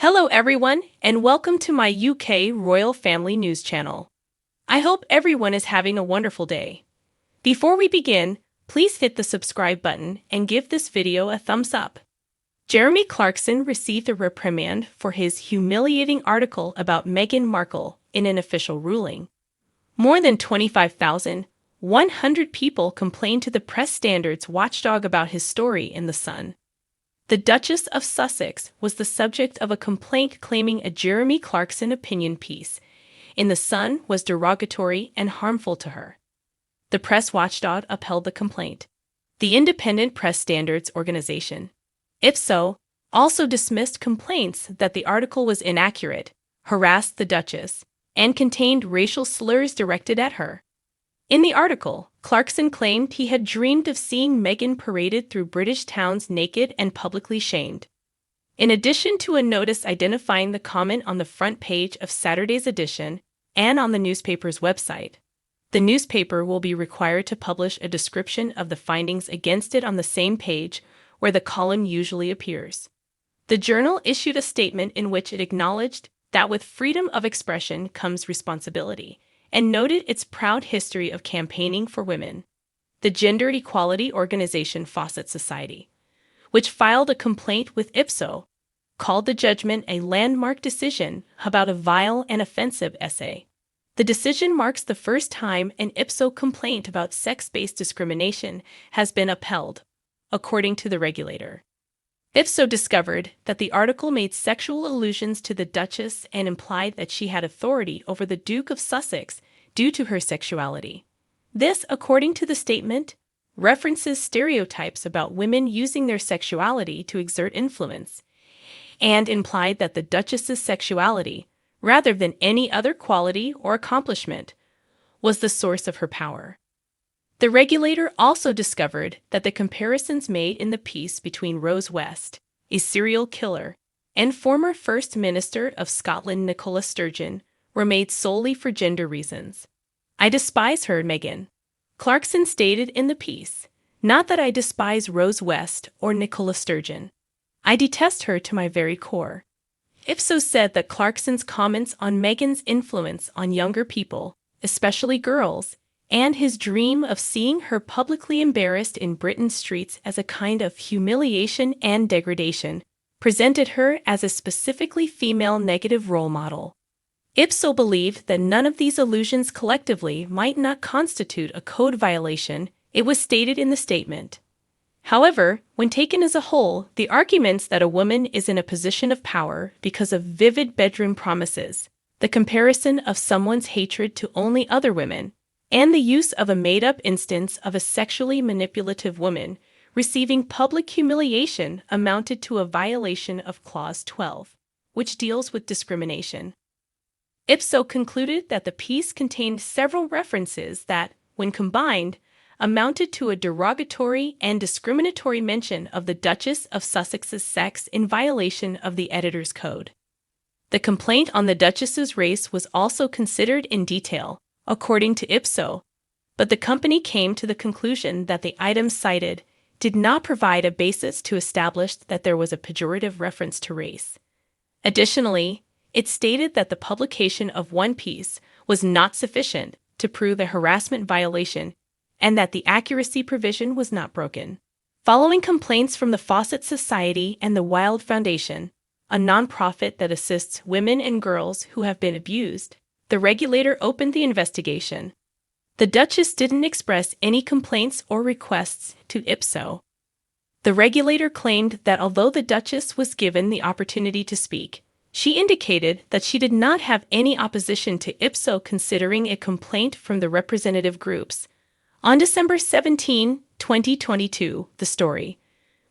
Hello everyone, and welcome to my UK Royal Family News channel. I hope everyone is having a wonderful day. Before we begin, please hit the subscribe button and give this video a thumbs up. Jeremy Clarkson received a reprimand for his humiliating article about Meghan Markle in an official ruling. More than 25,100 people complained to the press standards watchdog about his story in The Sun. The Duchess of Sussex was the subject of a complaint claiming a Jeremy Clarkson opinion piece in The Sun was derogatory and harmful to her. The press watchdog upheld the complaint. The Independent Press Standards Organization, IPSO, also dismissed complaints that the article was inaccurate, harassed the Duchess, and contained racial slurs directed at her. In the article, Clarkson claimed he had dreamed of seeing Meghan paraded through British towns naked and publicly shamed. In addition to a notice identifying the comment on the front page of Saturday's edition and on the newspaper's website, the newspaper will be required to publish a description of the findings against it on the same page where the column usually appears. The journal issued a statement in which it acknowledged that with freedom of expression comes responsibility, and noted its proud history of campaigning for women. The gender equality organization Fawcett Society, which filed a complaint with IPSO, called the judgment a landmark decision about a vile and offensive essay. The decision marks the first time an IPSO complaint about sex-based discrimination has been upheld, according to the regulator. IPSO discovered that the article made sexual allusions to the Duchess and implied that she had authority over the Duke of Sussex due to her sexuality. This, according to the statement, references stereotypes about women using their sexuality to exert influence, and implied that the Duchess's sexuality, rather than any other quality or accomplishment, was the source of her power. The regulator also discovered that the comparisons made in the piece between Rose West, a serial killer, and former First Minister of Scotland Nicola Sturgeon were made solely for gender reasons. "I despise her, Meghan," Clarkson stated in the piece. "Not that I despise Rose West or Nicola Sturgeon. I detest her to my very core." IPSO said that Clarkson's comments on Meghan's influence on younger people, especially girls, and his dream of seeing her publicly embarrassed in Britain's streets as a kind of humiliation and degradation, presented her as a specifically female negative role model. IPSO believed that none of these allusions collectively might not constitute a code violation, it was stated in the statement. However, when taken as a whole, the arguments that a woman is in a position of power because of vivid bedroom promises, the comparison of someone's hatred to only other women, and the use of a made-up instance of a sexually manipulative woman receiving public humiliation amounted to a violation of Clause 12, which deals with discrimination. IPSO concluded that the piece contained several references that, when combined, amounted to a derogatory and discriminatory mention of the Duchess of Sussex's sex in violation of the editor's code. The complaint on the Duchess's race was also considered in detail, according to IPSO, but the company came to the conclusion that the items cited did not provide a basis to establish that there was a pejorative reference to race. Additionally, it stated that the publication of one piece was not sufficient to prove a harassment violation and that the accuracy provision was not broken. Following complaints from the Fawcett Society and the Wild Foundation, a nonprofit that assists women and girls who have been abused, the regulator opened the investigation. The Duchess didn't express any complaints or requests to IPSO. The regulator claimed that although the Duchess was given the opportunity to speak, she indicated that she did not have any opposition to IPSO considering a complaint from the representative groups. On December 17, 2022, the story,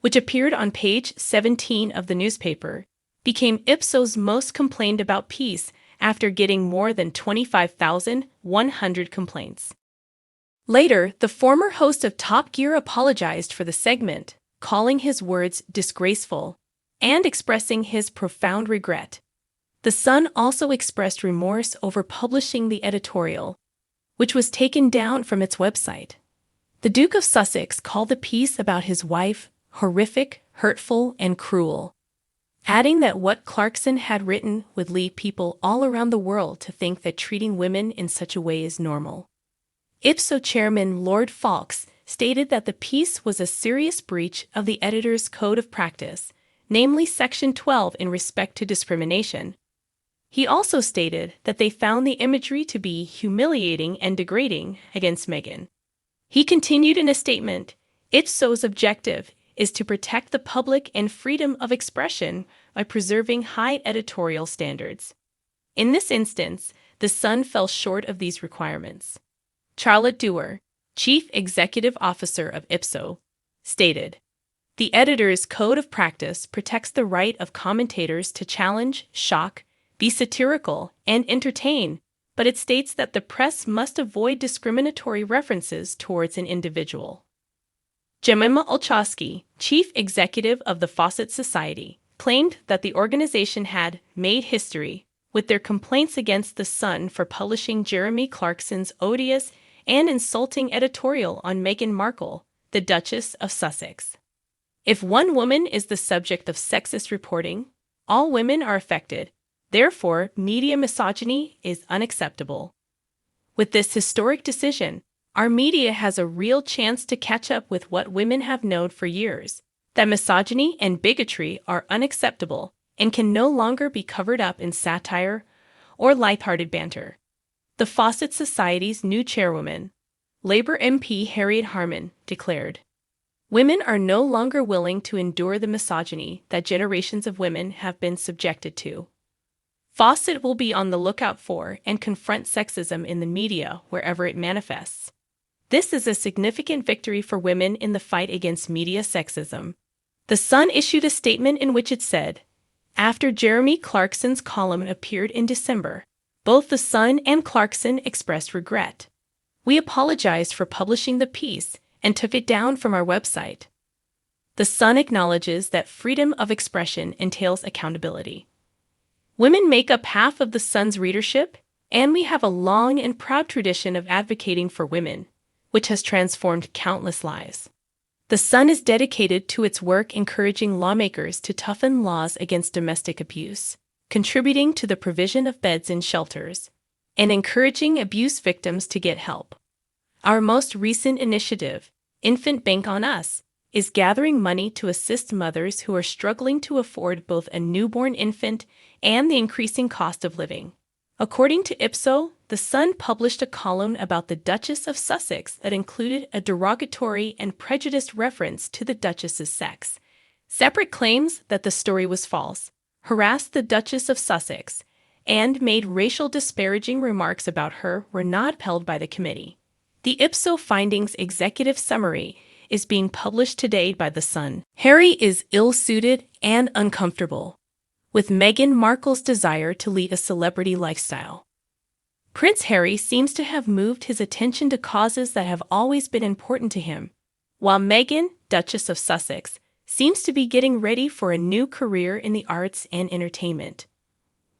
which appeared on page 17 of the newspaper, became IPSO's most complained about piece after getting more than 25,100 complaints. Later, the former host of Top Gear apologized for the segment, calling his words disgraceful and expressing his profound regret. The Sun also expressed remorse over publishing the editorial, which was taken down from its website. The Duke of Sussex called the piece about his wife horrific, hurtful, and cruel. adding that what Clarkson had written would lead people all around the world to think that treating women in such a way is normal. IPSO chairman Lord Fawkes stated that the piece was a serious breach of the editor's code of practice, namely Section 12 in respect to discrimination. He also stated that they found the imagery to be humiliating and degrading against Meghan. He continued in a statement, IPSO's objective is to protect the public and freedom of expression by preserving high editorial standards. In this instance, the Sun fell short of these requirements. Charlotte Dewar, Chief Executive Officer of IPSO, stated, "The editor's code of practice protects the right of commentators to challenge, shock, be satirical, and entertain, but it states that the press must avoid discriminatory references towards an individual." Jemima Olszewski, Chief Executive of the Fawcett Society, claimed that the organization had made history with their complaints against The Sun for publishing Jeremy Clarkson's odious and insulting editorial on Meghan Markle, the Duchess of Sussex. If one woman is the subject of sexist reporting, all women are affected. Therefore, media misogyny is unacceptable. With this historic decision, our media has a real chance to catch up with what women have known for years, that misogyny and bigotry are unacceptable and can no longer be covered up in satire or lighthearted banter. The Fawcett Society's new chairwoman, Labour MP Harriet Harman, declared, "Women are no longer willing to endure the misogyny that generations of women have been subjected to. Fawcett will be on the lookout for and confront sexism in the media wherever it manifests. This is a significant victory for women in the fight against media sexism." The Sun issued a statement in which it said, after Jeremy Clarkson's column appeared in December, both The Sun and Clarkson expressed regret. "We apologized for publishing the piece and took it down from our website." The Sun acknowledges that freedom of expression entails accountability. Women make up half of The Sun's readership, and we have a long and proud tradition of advocating for women, which has transformed countless lives. The Sun is dedicated to its work encouraging lawmakers to toughen laws against domestic abuse, contributing to the provision of beds in shelters, and encouraging abuse victims to get help. Our most recent initiative, Infant Bank on Us, is gathering money to assist mothers who are struggling to afford both a newborn infant and the increasing cost of living. According to IPSO, The Sun published a column about the Duchess of Sussex that included a derogatory and prejudiced reference to the Duchess's sex. Separate claims that the story was false, harassed the Duchess of Sussex, and made racial disparaging remarks about her were not upheld by the committee. The IPSO findings executive summary is being published today by The Sun. Harry is ill-suited and uncomfortable with Meghan Markle's desire to lead a celebrity lifestyle. Prince Harry seems to have moved his attention to causes that have always been important to him, while Meghan, Duchess of Sussex, seems to be getting ready for a new career in the arts and entertainment.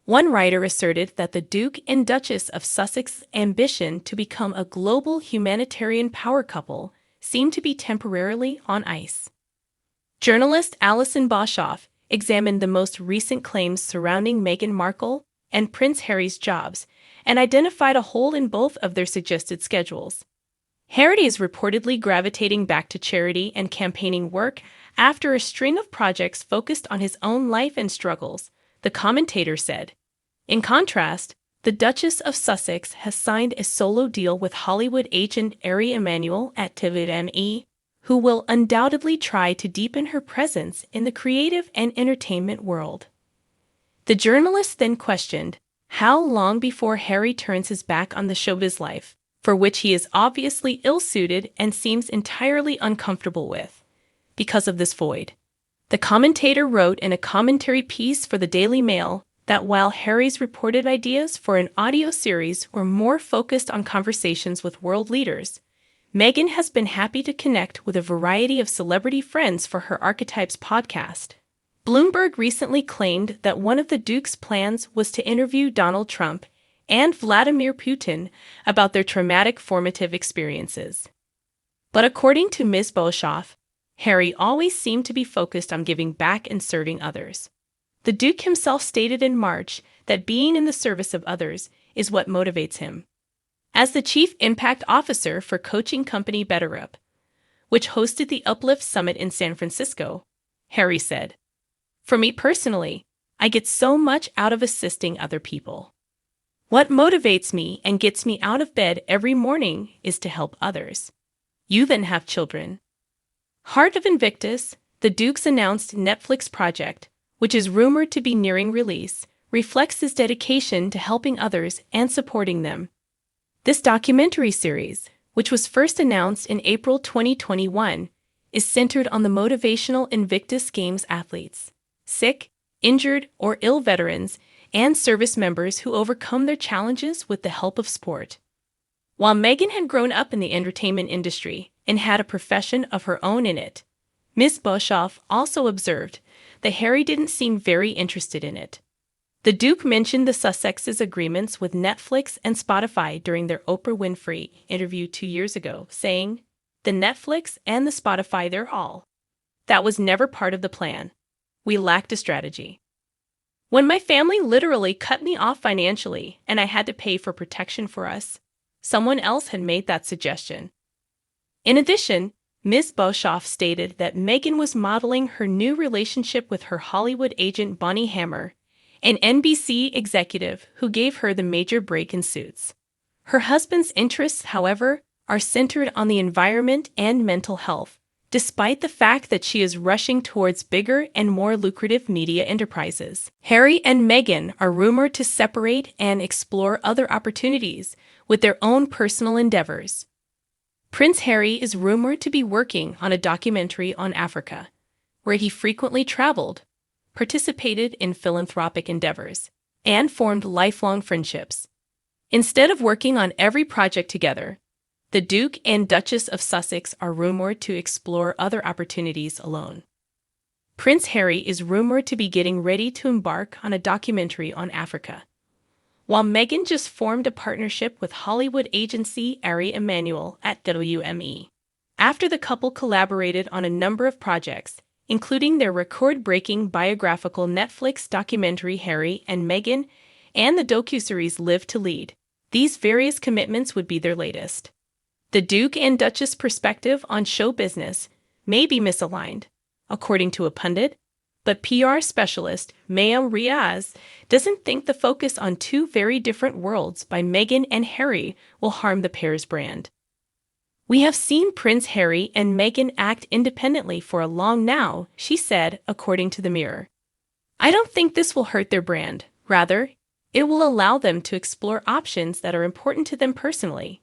One writer asserted that the Duke and Duchess of Sussex's ambition to become a global humanitarian power couple seemed to be temporarily on ice. Journalist Alison Boshoff examined the most recent claims surrounding Meghan Markle and Prince Harry's jobs and identified a hole in both of their suggested schedules. Harry is reportedly gravitating back to charity and campaigning work after a string of projects focused on his own life and struggles, the commentator said. In contrast, the Duchess of Sussex has signed a solo deal with Hollywood agent Ari Emanuel at TVME, who will undoubtedly try to deepen her presence in the creative and entertainment world. The journalist then questioned, how long before Harry turns his back on the showbiz life, for which he is obviously ill-suited and seems entirely uncomfortable with, because of this void? The commentator wrote in a commentary piece for the Daily Mail that while Harry's reported ideas for an audio series were more focused on conversations with world leaders, Meghan has been happy to connect with a variety of celebrity friends for her Archetypes podcast. Bloomberg recently claimed that one of the Duke's plans was to interview Donald Trump and Vladimir Putin about their traumatic formative experiences. But according to Ms. Boshoff, Harry always seemed to be focused on giving back and serving others. The Duke himself stated in March that being in the service of others is what motivates him. As the Chief Impact Officer for coaching company BetterUp, which hosted the Uplift Summit in San Francisco, Harry said, "For me personally, I get so much out of assisting other people. What motivates me and gets me out of bed every morning is to help others. You then have children." Heart of Invictus, the Duke's announced Netflix project, which is rumored to be nearing release, reflects his dedication to helping others and supporting them. This documentary series, which was first announced in April 2021, is centered on the motivational Invictus Games athletes, sick, injured, or ill veterans, and service members who overcome their challenges with the help of sport. While Meghan had grown up in the entertainment industry and had a profession of her own in it, Ms. Boshoff also observed that Harry didn't seem very interested in it. The Duke mentioned the Sussexes' agreements with Netflix and Spotify during their Oprah Winfrey interview 2 years ago, saying, "The Netflix and the Spotify, they're all. That was never part of the plan. We lacked a strategy. When my family literally cut me off financially and I had to pay for protection for us, someone else had made that suggestion." In addition, Ms. Boshoff stated that Meghan was modeling her new relationship with her Hollywood agent Bonnie Hammer, an NBC executive who gave her the major break in Suits. Her husband's interests, however, are centered on the environment and mental health, despite the fact that she is rushing towards bigger and more lucrative media enterprises. Harry and Meghan are rumored to separate and explore other opportunities with their own personal endeavors. Prince Harry is rumored to be working on a documentary on Africa, where he frequently traveled, participated in philanthropic endeavors, and formed lifelong friendships. Instead of working on every project together, the Duke and Duchess of Sussex are rumored to explore other opportunities alone. Prince Harry is rumored to be getting ready to embark on a documentary on Africa, while Meghan just formed a partnership with Hollywood agency Ari Emanuel at WME. After the couple collaborated on a number of projects, including their record-breaking biographical Netflix documentary Harry and Meghan and the docuseries Live to Lead, these various commitments would be their latest. The Duke and Duchess' perspective on show business may be misaligned, according to a pundit, but PR specialist Mayam Riaz doesn't think the focus on two very different worlds by Meghan and Harry will harm the pair's brand. "We have seen Prince Harry and Meghan act independently for a long now," she said, according to the Mirror. "I don't think this will hurt their brand. Rather, it will allow them to explore options that are important to them personally.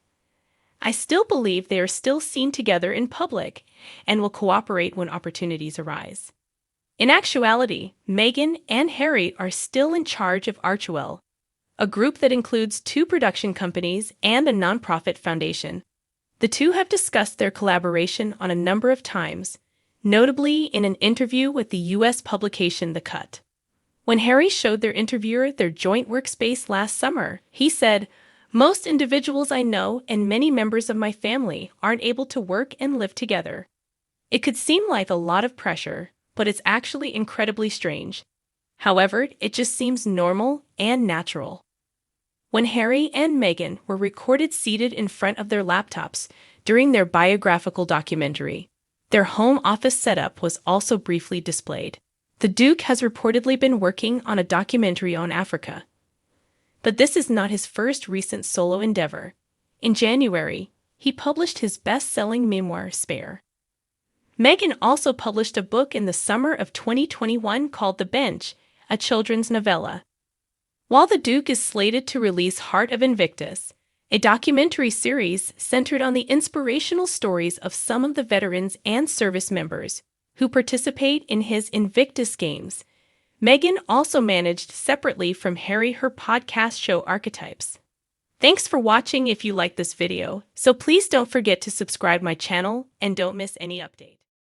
I still believe they are still seen together in public and will cooperate when opportunities arise." In actuality, Meghan and Harry are still in charge of Archewell, a group that includes 2 production companies and a nonprofit foundation. The two have discussed their collaboration on a number of times, notably in an interview with the U.S. publication The Cut. When Harry showed their interviewer their joint workspace last summer, he said, "Most individuals I know and many members of my family aren't able to work and live together. It could seem like a lot of pressure, but it's actually incredibly strange. However, it just seems normal and natural." When Harry and Meghan were recorded seated in front of their laptops during their biographical documentary, their home office setup was also briefly displayed. The Duke has reportedly been working on a documentary on Africa, but this is not his first recent solo endeavor. In January, he published his best-selling memoir, Spare. Meghan also published a book in the summer of 2021 called The Bench, a children's novella. While the Duke is slated to release Heart of Invictus, a documentary series centered on the inspirational stories of some of the veterans and service members who participate in his Invictus Games, Meghan also managed separately from Harry her podcast show Archetypes. Thanks for watching. If you like this video, so please don't forget to subscribe my channel and don't miss any updates.